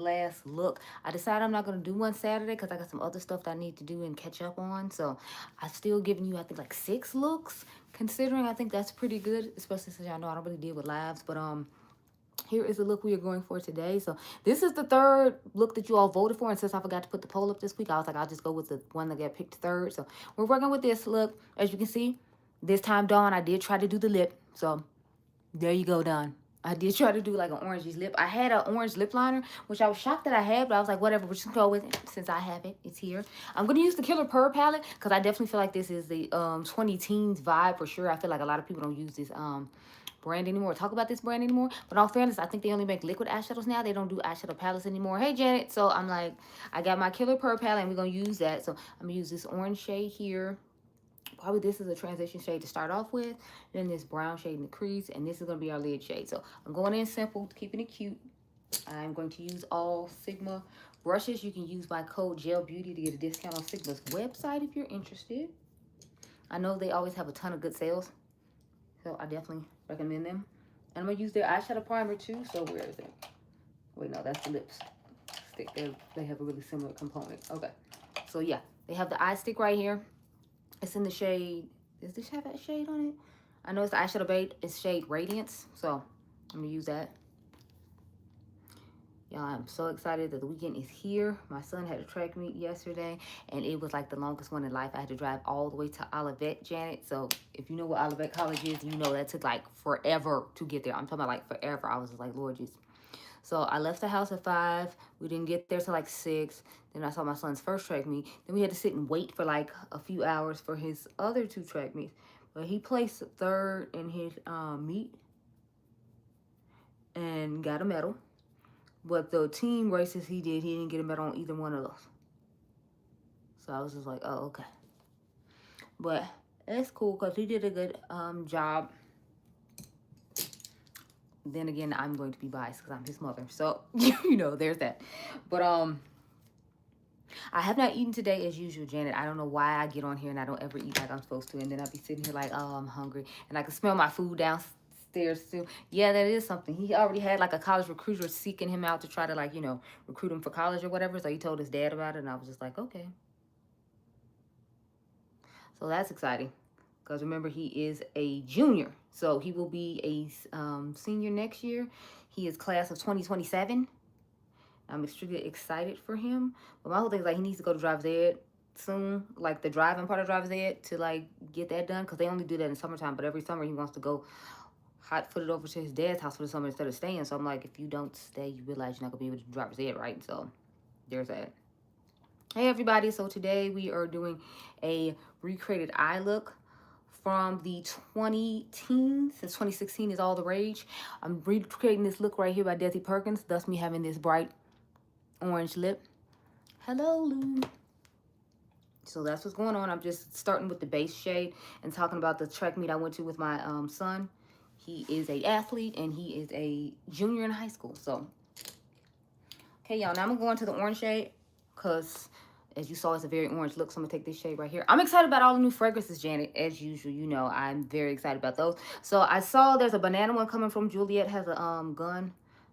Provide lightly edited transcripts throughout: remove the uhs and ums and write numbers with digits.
last look. I decided I'm not going to do one Saturday because I got some other stuff that I need to do and catch up on. So I still giving you, I think, like 6 looks. Considering, I think that's pretty good, especially since y'all know I don't really deal with lives. But here is the look we are going for today. So this is the third look that you all voted for. And since I forgot to put the poll up this week, I was like, I'll just go with the one that got picked third. So we're working with this look. As you can see, this time, Dawn, I did try to do the lip. So there you go, Dawn. I did try to do like an orange lip. I had an orange lip liner, which I was shocked that I had, but I was like, whatever, we're just gonna go with it since I have it. It's here. I'm gonna use the Killer Purr palette because I definitely feel like this is the 20 teens vibe for sure. I feel like a lot of people don't use this brand anymore, talk about this brand anymore. But in all fairness, I think they only make liquid eyeshadows now. They don't do eyeshadow palettes anymore. Hey, Janet. So I'm like, I got my Killer Purr palette and we're gonna use that. So I'm gonna use this orange shade here. Probably this is a transition shade to start off with. Then this brown shade in the crease. And this is going to be our lid shade. So I'm going in simple, keeping it cute. I'm going to use all Sigma brushes. You can use my code Gelbeauty to get a discount on Sigma's website if you're interested. I know they always have a ton of good sales. So I definitely recommend them. And I'm going to use their eyeshadow primer too. So where is it? Wait, no, that's the lipstick. They have a really similar component. Okay. So yeah, they have the eye stick right here. It's in the shade, does this have that shade on it? I know it's the eyeshadow bait. It's shade Radiance. So I'm gonna use that. Y'all, I'm so excited that the weekend is here. My son had a track meet yesterday and it was like the longest one in life. I had to drive all the way to Olivet, Janet. So if you know what Olivet College is, you know that took like forever to get there. I'm talking about like forever. I was just like, Lord Jesus. So I left the house at 5. We didn't get there till like 6. Then I saw my son's first track meet. Then we had to sit and wait for like a few hours for his other 2 track meets. But he placed third in his meet and got a medal. But the team races he didn't get a medal on either one of those. So I was just like, oh, okay. But it's cool because he did a good job. Then again, I'm going to be biased because I'm his mother. So, you know, there's that. But I have not eaten today as usual, Janet. I don't know why I get on here and I don't ever eat like I'm supposed to. And then I be sitting here like, oh, I'm hungry. And I can smell my food downstairs too. Yeah, that is something. He already had like a college recruiter seeking him out to try to like, you know, recruit him for college or whatever. So he told his dad about it and I was just like, okay. So that's exciting. Because remember, he is a junior. So he will be a senior next year. He is class of 2027. I'm extremely excited for him. But my whole thing is like he needs to go to driver's ed soon. Like the driving part of driver's ed to like get that done. Because they only do that in summertime. But every summer he wants to go hot-footed over to his dad's house for the summer instead of staying. So I'm like, if you don't stay, you realize you're not going to be able to do driver's ed, right? So there's that. Hey everybody, so today we are doing a recreated eye look from the 20 teens, since 2016 is all the rage. I'm recreating this look right here by Desi Perkins, thus me having this bright orange lip. Hello, Lou. So that's what's going on. I'm just starting with the base shade and talking about the track meet I went to with my son. He is an athlete and he is a junior in high school. So, okay, y'all, now I'm going to go into the orange shade because as you saw, it's a very orange look. So I'm going to take this shade right here. I'm excited about all the new fragrances, Janet. As usual, you know, I'm very excited about those. So I saw there's a banana one coming from Juliet. Has a gun,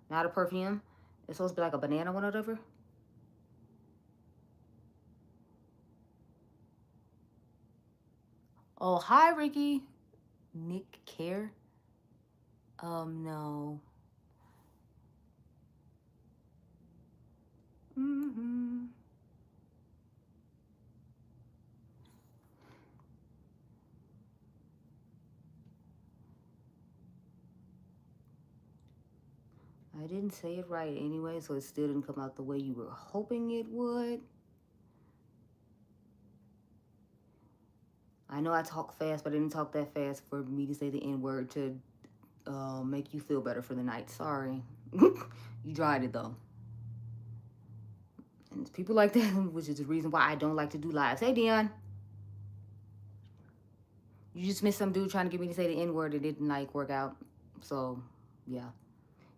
not a perfume. It's supposed to be like a banana one or whatever. Oh, hi, Ricky. Nick Care. No. I didn't say it right anyway, so it still didn't come out the way you were hoping it would. I know I talk fast, but I didn't talk that fast for me to say the N-word to make you feel better for the night. Sorry. You tried it, though. And it's people like that, which is the reason why I don't like to do lives. Hey, Dion. You just missed some dude trying to get me to say the N-word. It didn't, like, work out. So, yeah.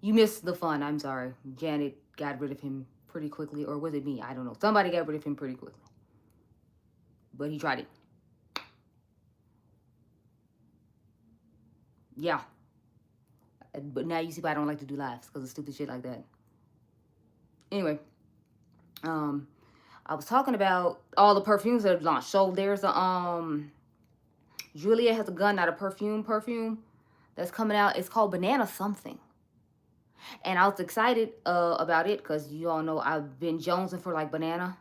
You missed the fun. I'm sorry. Janet got rid of him pretty quickly. Or was it me? I don't know. Somebody got rid of him pretty quickly. But he tried it. Yeah. But now you see why I don't like to do lives. Because of stupid shit like that. Anyway, I was talking about all the perfumes that have launched. So there's a Julia has a gun, not a perfume that's coming out. It's called Banana something. And I was excited about it because you all know I've been jonesing for like banana.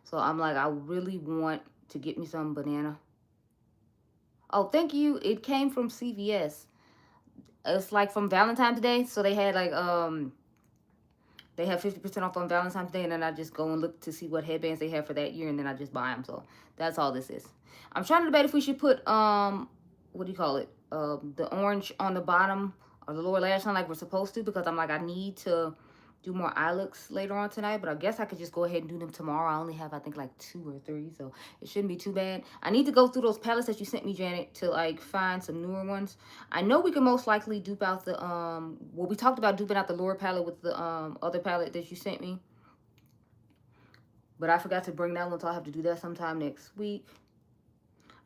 So I'm like, I really want to get me some banana. Oh, thank you. It came from CVS. It's like from Valentine's Day. So they had like they have 50% off on Valentine's Day, and then I just go and look to see what headbands they have for that year, and then I just buy them. So that's all this is. I'm trying to debate if we should put what do you call it? The orange on the bottom or the lower lash line like we're supposed to, because I'm like, I need to do more eye looks later on tonight, but I guess I could just go ahead and do them tomorrow. I only have, I think, like 2 or 3, so it shouldn't be too bad. I need to go through those palettes that you sent me, Janet, to like find some newer ones. I know we can most likely dupe out the well, we talked about duping out the lower palette with the other palette that you sent me, but I forgot to bring that one, so I'll have to do that sometime next week.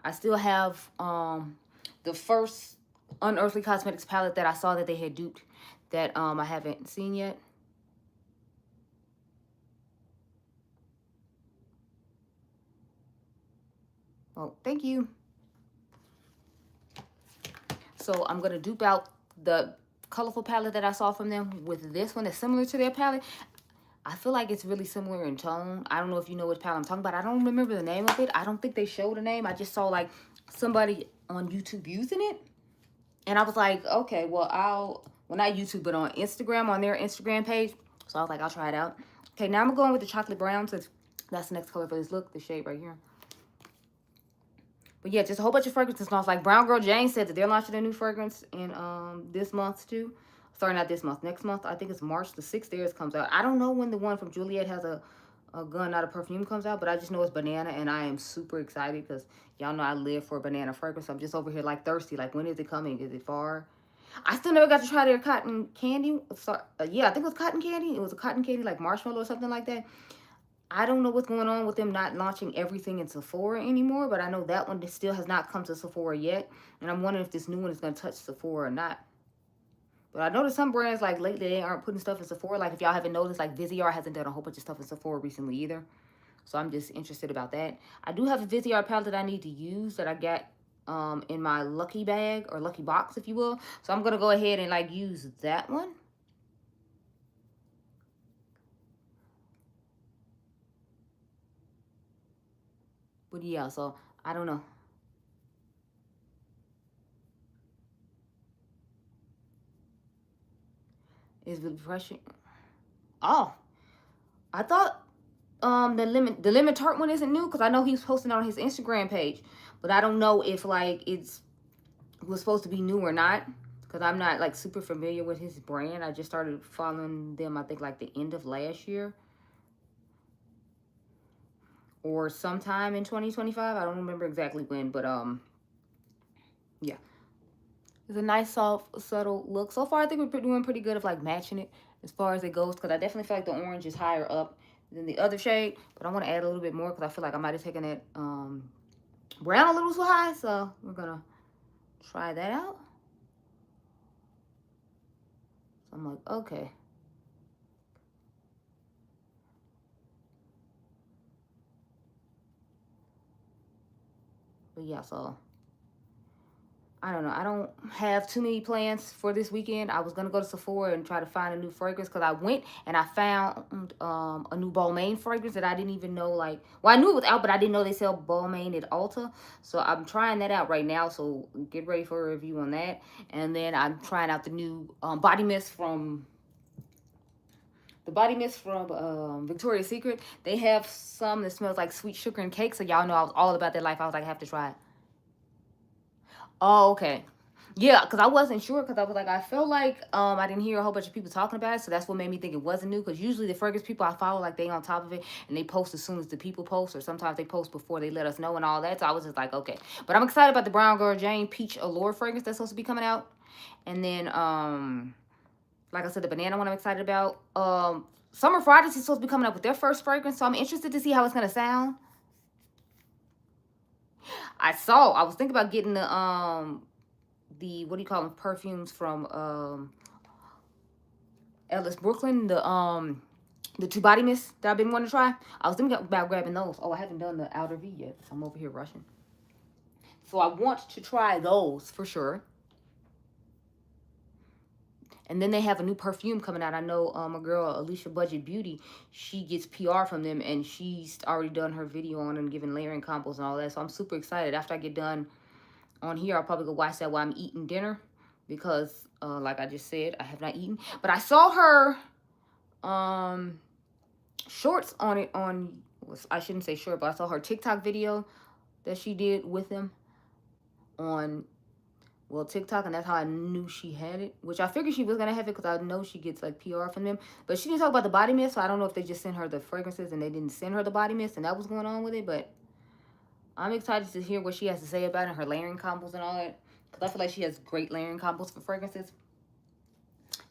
I still have the first Unearthly Cosmetics palette that I saw that they had duped that I haven't seen yet. Oh, thank you. So I'm going to dupe out the colorful palette that I saw from them with this one that's similar to their palette. I feel like it's really similar in tone. I don't know if you know what palette I'm talking about. I don't remember the name of it. I don't think they showed a name. I just saw like somebody on YouTube using it. And I was like, okay, well, well, not YouTube, but on Instagram, on their Instagram page. So I was like, I'll try it out. Okay, now I'm going with the chocolate brown, since that's the next color for this look, the shade right here. But yeah, just a whole bunch of fragrances smells. Like Brown Girl Jane said that they're launching a new fragrance in this month too. Sorry, not this month. Next month, I think it's March the 6th. Theirs comes out. I don't know when the one from Juliet has a gun, not a perfume, comes out, but I just know it's banana, and I am super excited because y'all know I live for a banana fragrance. I'm just over here like thirsty. Like, when is it coming? Is it far? I still never got to try their cotton candy. Sorry, yeah, I think it was cotton candy. It was a cotton candy like marshmallow or something like that. I don't know what's going on with them not launching everything in Sephora anymore, but I know that one still has not come to Sephora yet. And I'm wondering if this new one is going to touch Sephora or not. But I noticed some brands, like, lately, they aren't putting stuff in Sephora. Like, if y'all haven't noticed, like, Viseart hasn't done a whole bunch of stuff in Sephora recently either. So I'm just interested about that. I do have a Viseart palette that I need to use that I got in my lucky bag, or lucky box, if you will. So I'm going to go ahead and, like, use that one. But yeah, so I don't know. It's refreshing. Oh, I thought the lemon tart one isn't new, because I know he's posting on his Instagram page, but I don't know if like it was supposed to be new or not, because I'm not like super familiar with his brand. I just started following them, I think, like the end of last year or sometime in 2025. I don't remember exactly when, but yeah, it's a nice, soft, subtle look. So far, I think we're doing pretty good of like matching it as far as it goes, because I definitely feel like the orange is higher up than the other shade, but I want to add a little bit more because I feel like I might have taken it brown a little too high. So we're gonna try that out. So I'm like, okay. But yeah, so I don't know. I don't have too many plans for this weekend. I was going to go to Sephora and try to find a new fragrance, because I went and I found a new Balmain fragrance that I didn't even know, like, well, I knew it was out, but I didn't know they sell Balmain at Ulta. So I'm trying that out right now. So get ready for a review on that. And then I'm trying out the new body mist from Victoria's Secret. They have some that smells like sweet sugar and cake. So y'all know I was all about that life. I was like, I have to try it. Oh, okay. Yeah, because I wasn't sure, because I was like, I felt like I didn't hear a whole bunch of people talking about it, so that's what made me think it wasn't new, because usually the fragrance people I follow, like, they on top of it, and they post as soon as the people post, or sometimes they post before they let us know and all that, so I was just like, okay. But I'm excited about the Brown Girl Jane Peach Allure fragrance that's supposed to be coming out, and then, like I said, the banana one I'm excited about. Summer Fridays is supposed to be coming up with their first fragrance, so I'm interested to see how it's going to sound. I was thinking about getting the what do you call them, perfumes from Ellis Brooklyn, the two body mists that I've been wanting to try. I was thinking about grabbing those. Oh, I haven't done the outer V yet. So I'm over here rushing. So I want to try those for sure. And then they have a new perfume coming out. I know a girl, Alicia Budget Beauty, she gets PR from them, and she's already done her video on them, giving layering combos and all that. So I'm super excited. After I get done on here, I'll probably go watch that while I'm eating dinner, because like I just said, I have not eaten. But I saw her shorts on it on, I shouldn't say short, but I saw her TikTok video that she did with them on, well, TikTok, and that's how I knew she had it, which I figured she was going to have it because I know she gets, like, PR from them. But she didn't talk about the body mist, so I don't know if they just sent her the fragrances and they didn't send her the body mist, and that was going on with it. But I'm excited to hear what she has to say about it, her layering combos and all that, because I feel like she has great layering combos for fragrances.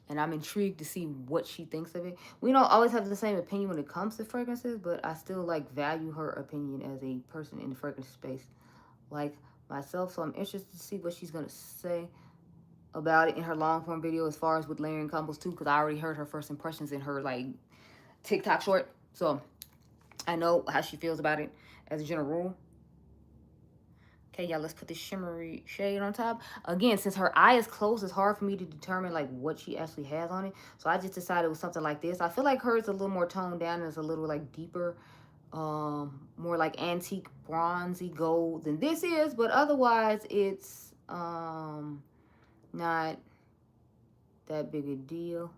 And I'm intrigued to see what she thinks of it. We don't always have the same opinion when it comes to fragrances, but I still, like, value her opinion as a person in the fragrance space, like myself. So I'm interested to see what she's going to say about it in her long form video, as far as with layering combos too, because I already heard her first impressions in her, like, TikTok short. So I know how she feels about it as a general rule. Okay, y'all, let's put this shimmery shade on top. Again, since her eye is closed, it's hard for me to determine, like, what she actually has on it. So I just decided it was something like this. I feel like hers is a little more toned down and it's a little, like, deeper, more like antique bronzy gold than this is. But otherwise, it's not that big a deal.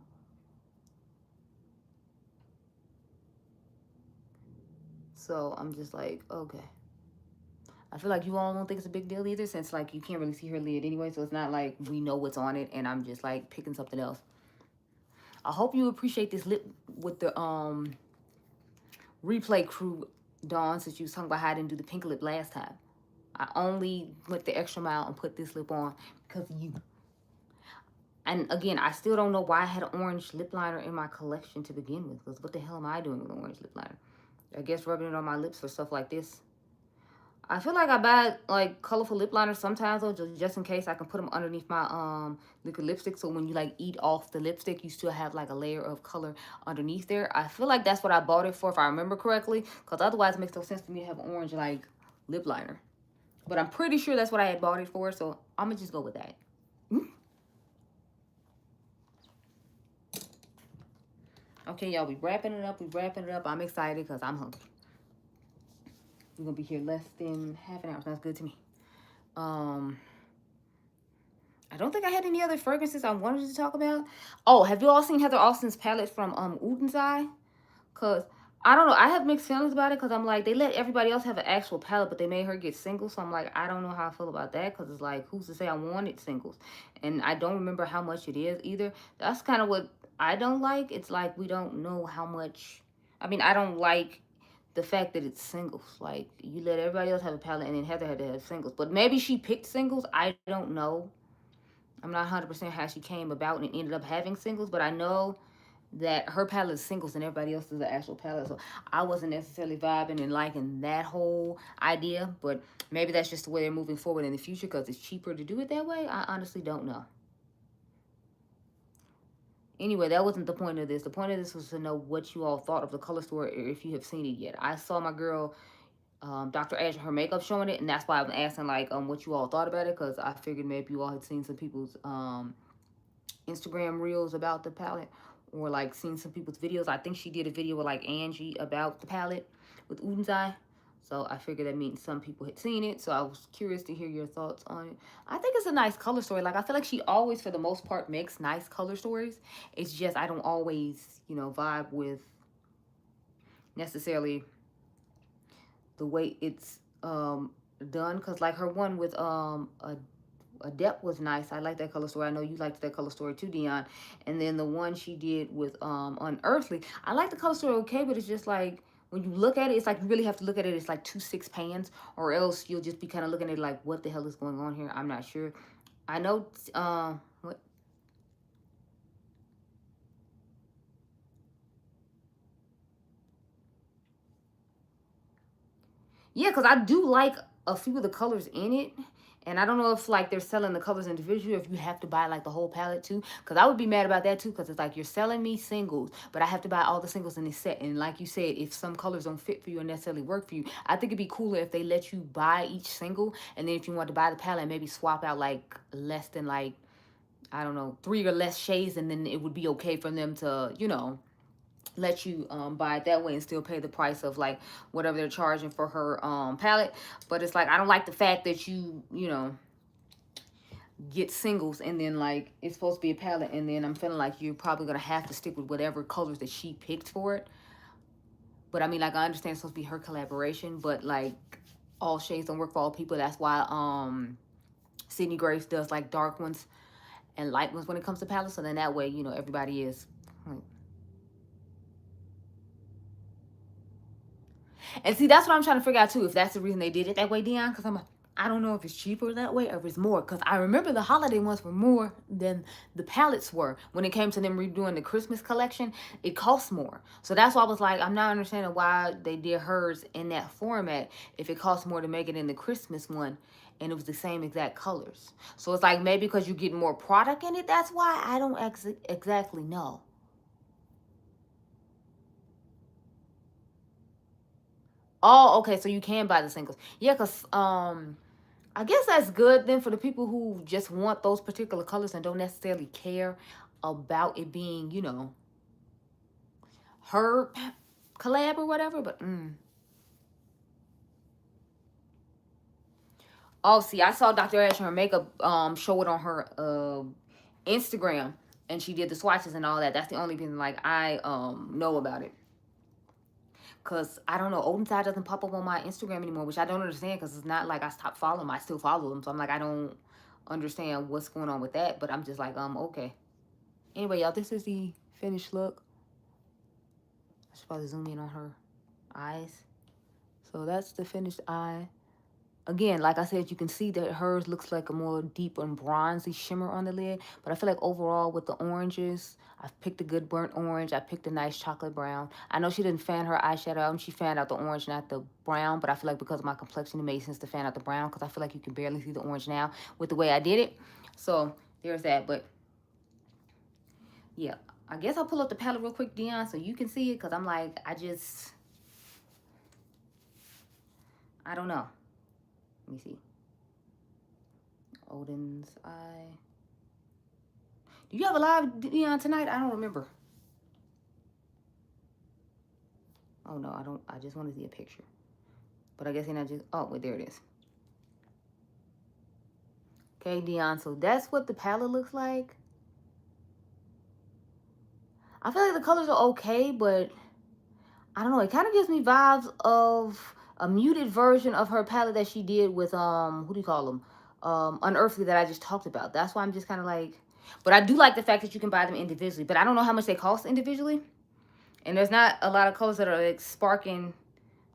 So I'm just like, okay. I feel like you all don't think it's a big deal either, since, like, you can't really see her lid anyway, so it's not like we know what's on it and I'm just, like, picking something else. I hope you appreciate this lip with the replay crew, Dawn, since you was talking about how I didn't do the pink lip last time. I only went the extra mile and put this lip on because of you. And again, I still don't know why I had an orange lip liner in my collection to begin with, because what the hell am I doing with an orange lip liner? I guess rubbing it on my lips for stuff like this. I feel like I buy, like, colorful lip liners sometimes, though, just in case I can put them underneath my liquid lipstick. So when you, like, eat off the lipstick, you still have, like, a layer of color underneath there. I feel like that's what I bought it for, if I remember correctly, because otherwise it makes no sense for me to have an orange, like, lip liner. But I'm pretty sure that's what I had bought it for, so I'm going to just go with that. Okay, y'all, we wrapping it up. I'm excited because I'm hungry. We're going to be here less than half an hour. So that's good to me. I don't think I had any other fragrances I wanted to talk about. Oh, have you all seen Heather Austin's palette from Eye? Because, I don't know, I have mixed feelings about it, because I'm like, they let everybody else have an actual palette, but they made her get singles. So I'm like, I don't know how I feel about that, because it's like, who's to say I wanted singles? And I don't remember how much it is either. That's kind of what I don't like. It's like, we don't know how much. I mean, I don't like the fact that it's singles. Like, you let everybody else have a palette, and then Heather had to have singles. But maybe she picked singles. I don't know. I'm not 100% how she came about and ended up having singles, but I know that her palette is singles and everybody else is the actual palette. So I wasn't necessarily vibing and liking that whole idea, but maybe that's just the way they're moving forward in the future, because it's cheaper to do it that way. I honestly don't know. Anyway, that wasn't the point of this. The point of this was to know what you all thought of the color store, or if you have seen it yet. I saw my girl, Dr. Ash, her makeup showing it, and that's why I'm asking, like, what you all thought about it, because I figured maybe you all had seen some people's Instagram reels about the palette, or, like, seen some people's videos. I think she did a video with, like, Angie about the palette with Eye. So I figured that means some people had seen it. So I was curious to hear your thoughts on it. I think it's a nice color story. Like, I feel like she always, for the most part, makes nice color stories. It's just I don't always, you know, vibe with necessarily the way it's done. Because, like, her one with Adept was nice. I like that color story. I know you liked that color story too, Dion. And then the one she did with Unearthly, I like the color story okay, but it's just like, when you look at it, it's like you really have to look at it. It's like 2 6 pans, or else you'll just be kind of looking at it like, what the hell is going on here? I'm not sure. I know, what? Yeah, because I do like a few of the colors in it. And I don't know if like they're selling the colors individually or if you have to buy like the whole palette too. Because I would be mad about that too. Because it's like you're selling me singles, but I have to buy all the singles in this set. And like you said, if some colors don't fit for you or necessarily work for you, I think it'd be cooler if they let you buy each single. And then if you want to buy the palette, maybe swap out like less than like, I don't know, 3 or less shades. And then it would be okay for them to, you know, let you buy it that way and still pay the price of like whatever they're charging for her palette. But it's like I don't like the fact that you know, get singles and then like it's supposed to be a palette and then I'm feeling like you're probably gonna have to stick with whatever colors that she picked for it. But I mean, like, I understand it's supposed to be her collaboration, but like all shades don't work for all people. That's why Sydney Grace does like dark ones and light ones when it comes to palettes, so then that way, you know, everybody is like, and see, that's what I'm trying to figure out too, if that's the reason they did it that way, Dion. Because I don't know if it's cheaper that way or if it's more. Because I remember the holiday ones were more than the palettes were. When it came to them redoing the Christmas collection, it cost more. So that's why I was like, I'm not understanding why they did hers in that format if it costs more to make it in the Christmas one and it was the same exact colors. So it's like maybe because you get more product in it, that's why. I don't exactly know. Oh, okay, so you can buy the singles. Yeah, because I guess that's good then for the people who just want those particular colors and don't necessarily care about it being, you know, her collab or whatever. But oh, see, I saw Dr. Ash her makeup show it on her Instagram, and she did the swatches and all that. That's the only thing like I know about it. Cause I don't know, Olden Side doesn't pop up on my Instagram anymore, which I don't understand. Cause it's not like I stopped following them. I still follow them, so I'm like, I don't understand what's going on with that. But I'm just like, okay. Anyway, y'all, this is the finished look. I should probably zoom in on her eyes. So that's the finished eye. Again, like I said, you can see that hers looks like a more deep and bronzy shimmer on the lid. But I feel like overall with the oranges, I've picked a good burnt orange. I picked a nice chocolate brown. I know she didn't fan her eyeshadow out and she fanned out the orange, not the brown. But I feel like because of my complexion, it made sense to fan out the brown because I feel like you can barely see the orange now with the way I did it. So there's that. But yeah, I guess I'll pull up the palette real quick, Dion, so you can see it. Because I'm like, I don't know. Let me see. Odin's Eye. Do you have a live, Dion, tonight? I don't remember. Oh, no, I don't. I just want to see a picture. But I guess then I just... Oh, wait, there it is. Okay, Dion, so that's what the palette looks like. I feel like the colors are okay, but... I don't know. It kind of gives me vibes of a muted version of her palette that she did with, who do you call them? Unearthly that I just talked about. That's why I'm just kind of like... But I do like the fact that you can buy them individually. But I don't know how much they cost individually. And there's not a lot of colors that are like sparking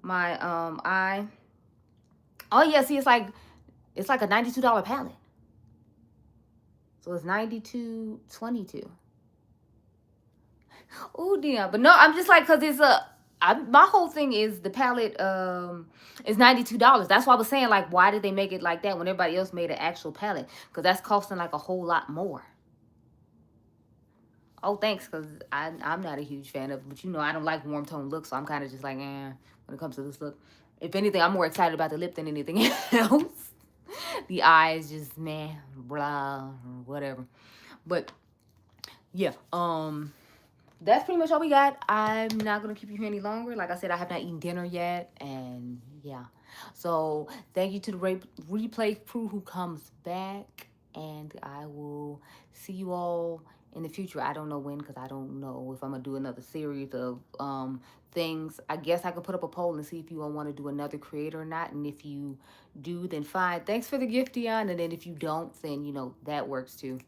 my eye. Oh yeah, see, it's like a $92 palette. So it's $92.22. Oh damn. But no, I'm just like, cause it's my whole thing is the palette is $92. That's why I was saying, like, why did they make it like that when everybody else made an actual palette? Because that's costing like a whole lot more. Oh, thanks, because I'm not a huge fan of it. But, you know, I don't like warm tone looks, so I'm kind of just like, when it comes to this look. If anything, I'm more excited about the lip than anything else. The eyes just, man, blah, whatever. But, yeah, that's pretty much all we got. I'm not going to keep you here any longer. Like I said, I have not eaten dinner yet, and, yeah. So, thank you to the replay crew who comes back, and I will see you all in the future. I don't know when, because I don't know if I'm going to do another series of things. I guess I could put up a poll and see if you all want to do another creator or not, and if you do, then fine. Thanks for the gift, Dion, and then if you don't, then, you know, that works too.